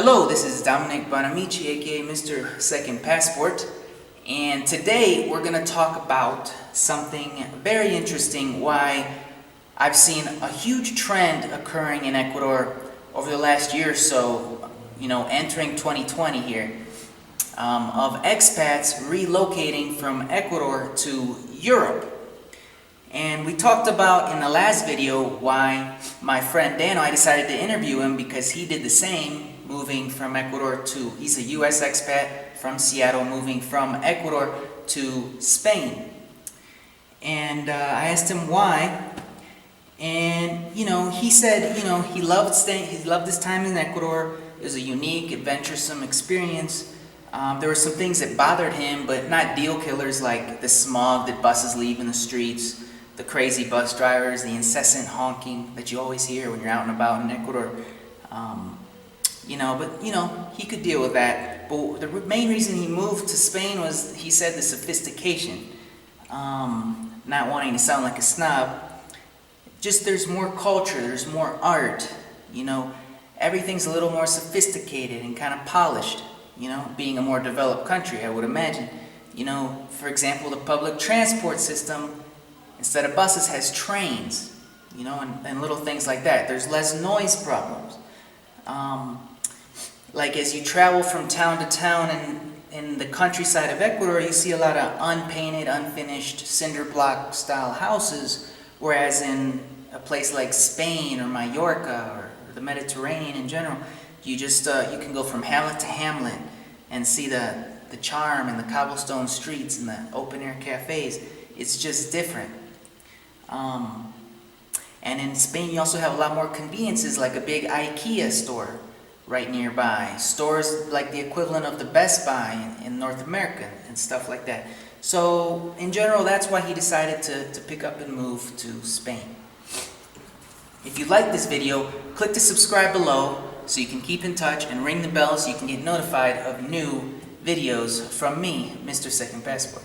Hello, this is Dominic Bonamici, aka Mr. Second Passport, and today we're going to talk about something very interesting, why I've seen a huge trend occurring in Ecuador over the last year or so, entering 2020 here, of expats relocating from Ecuador to Europe. And we talked about in the last video why my friend Dano, I decided to interview him because he did the same, moving from Ecuador to, he's a US expat from Seattle, moving from Ecuador to Spain. And I asked him why, and he said, he loved his time in Ecuador. It was a unique, adventuresome experience. There were some things that bothered him, but not deal killers, like the smog that buses leave in the streets, the crazy bus drivers, the incessant honking that you always hear when you're out and about in Ecuador. He could deal with that. But the main reason he moved to Spain was, he said, the sophistication. Not wanting to sound like a snob. Just there's more culture, there's more art. Everything's a little more sophisticated and kind of polished. Being a more developed country, I would imagine. For example, the public transport system, instead of buses, has trains. And little things like that. There's less noise problems. Like as you travel from town to town in the countryside of Ecuador, you see a lot of unpainted, unfinished cinder block style houses, whereas in a place like Spain or Mallorca or the Mediterranean in general, you just you can go from hamlet to hamlet and see the charm and the cobblestone streets and the open air cafes. It's just different. And in Spain, you also have a lot more conveniences, like a big IKEA store right nearby. Stores like the equivalent of the Best Buy in North America and stuff like that. So, in general, that's why he decided to pick up and move to Spain. If you like this video, click the subscribe below so you can keep in touch, and ring the bell so you can get notified of new videos from me, Mr. Second Passport.